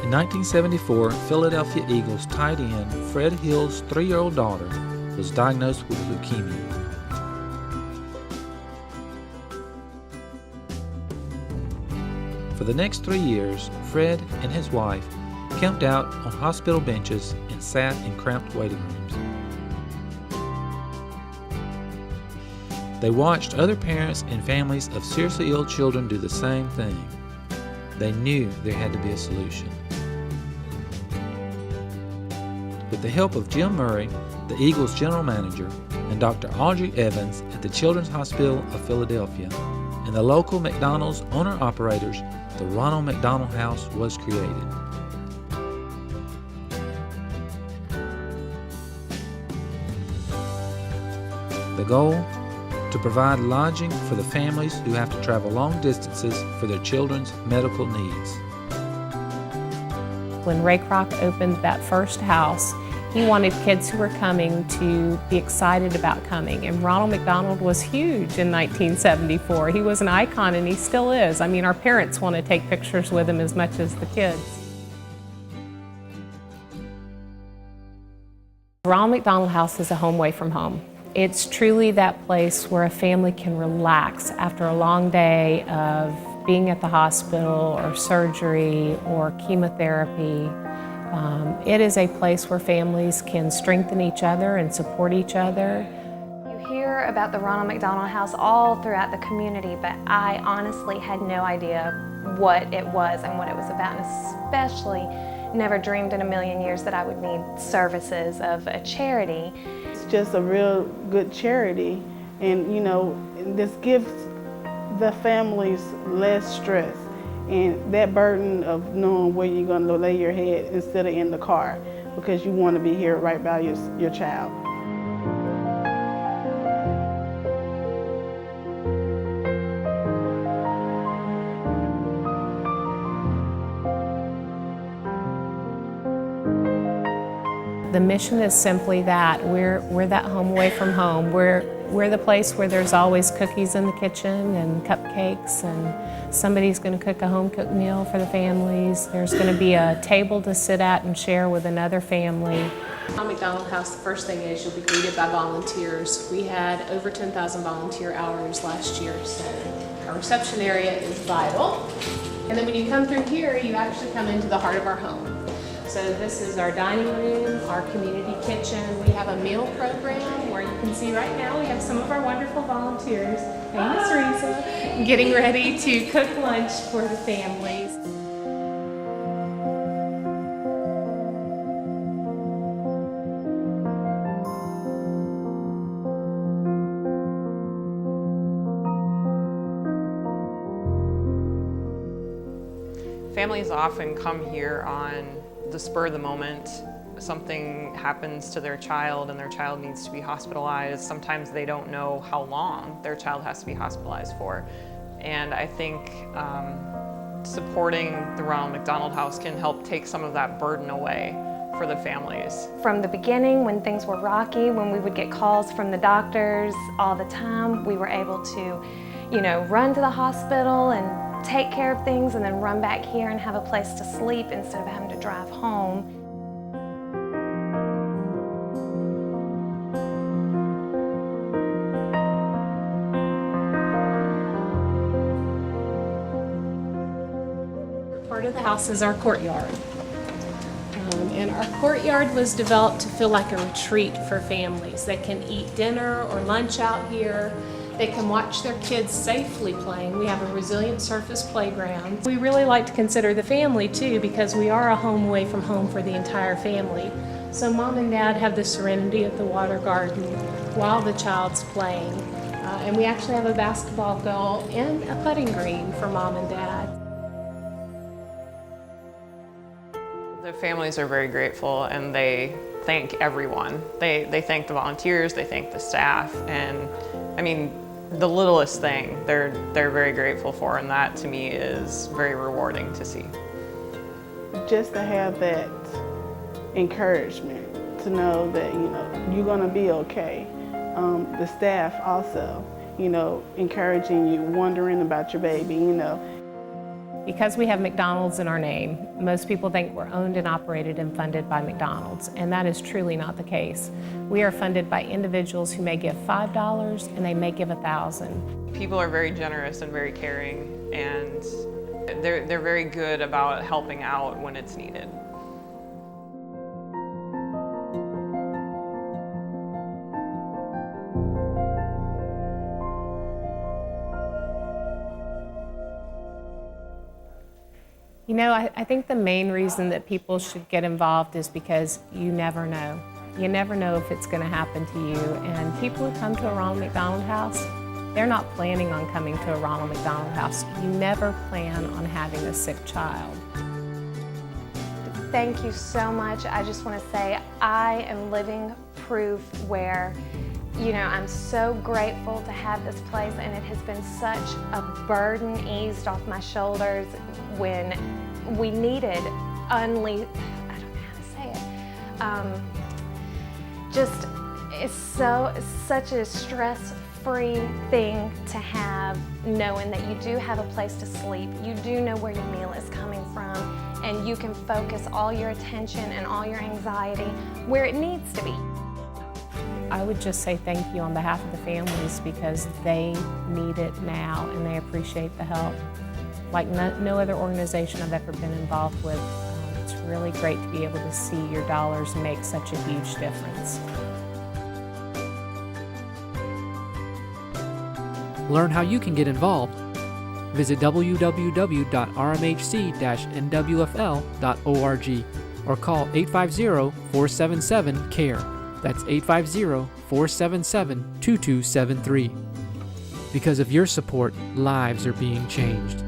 In 1974, Philadelphia Eagles tight end Fred Hill's 3-year-old daughter was diagnosed with leukemia. For the next 3 years, Fred and his wife camped out on hospital benches and sat in cramped waiting rooms. They watched other parents and families of seriously ill children do the same thing. They knew there had to be a solution. With the help of Jim Murray, the Eagles general manager, and Dr. Audrey Evans at the Children's Hospital of Philadelphia, and the local McDonald's owner-operators, the Ronald McDonald House was created. The goal? To provide lodging for the families who have to travel long distances for their children's medical needs. When Ray Kroc opened that first house, he wanted kids who were coming to be excited about coming. And Ronald McDonald was huge in 1974. He was an icon, and he still is. I mean, our parents want to take pictures with him as much as the kids. Ronald McDonald House is a home away from home. It's truly that place where a family can relax after a long day of being at the hospital or surgery or chemotherapy. It is a place where families can strengthen each other and support each other. You hear about the Ronald McDonald House all throughout the community, but I honestly had no idea what it was and what it was about, and especially never dreamed in a million years that I would need services of a charity. It's just a real good charity, and you know, this gives the families less stress and that burden of knowing where you're going to lay your head instead of in the car, because you want to be here right by your child. The mission is simply that. We're that home away from home. We're the place where there's always cookies in the kitchen and cupcakes, and somebody's going to cook a home-cooked meal for the families. There's going to be a table to sit at and share with another family. Ronald McDonald House, the first thing is you'll be greeted by volunteers. We had over 10,000 volunteer hours last year, so our reception area is vital. And then when you come through here, you actually come into the heart of our home. So this is our dining room, our community kitchen. We have a meal program where you can see right now we have some of our wonderful volunteers, hey Miss Teresa, getting ready to cook lunch for the families. Families often come here on the spur of the moment. Something happens to their child and their child needs to be hospitalized. Sometimes they don't know how long their child has to be hospitalized for. And I think supporting the Ronald McDonald House can help take some of that burden away for the families. From the beginning, when things were rocky, when we would get calls from the doctors all the time, we were able to, you know, run to the hospital and take care of things and then run back here and have a place to sleep instead of having to drive home. Part of the house is our courtyard. And our courtyard was developed to feel like a retreat for families. They can eat dinner or lunch out here. They can watch their kids safely playing. We have a resilient surface playground. We really like to consider the family too, because we are a home away from home for the entire family. So mom and dad have the serenity of the water garden while the child's playing. And we actually have a basketball goal and a putting green for mom and dad. The families are very grateful and they thank everyone. They thank the volunteers, they thank the staff, and I mean, the littlest thing they're very grateful for, and that to me is very rewarding to see. Just to have that encouragement, to know that, you know, you're gonna be okay. The staff also, you know, encouraging you, wondering about your baby, you know. Because we have McDonald's in our name, most people think we're owned and operated and funded by McDonald's, and that is truly not the case. We are funded by individuals who may give $5 and they may give $1,000. People are very generous and very caring, and they're very good about helping out when it's needed. You know, I think the main reason that people should get involved is because you never know. You never know if it's going to happen to you. And people who come to a Ronald McDonald House, they're not planning on coming to a Ronald McDonald House. You never plan on having a sick child. Thank you so much. I just want to say I am living proof where, you know, I'm so grateful to have this place, and it has been such a burden eased off my shoulders when we needed I don't know how to say it. It's such a stress-free thing to have, knowing that you do have a place to sleep, you do know where your meal is coming from, and you can focus all your attention and all your anxiety where it needs to be. I would just say thank you on behalf of the families, because they need it now and they appreciate the help. Like no other organization I've ever been involved with. It's really great to be able to see your dollars make such a huge difference. Learn how you can get involved. Visit www.rmhc-nwfl.org or call 850-477-CARE. That's 850-477-2273. Because of your support, lives are being changed.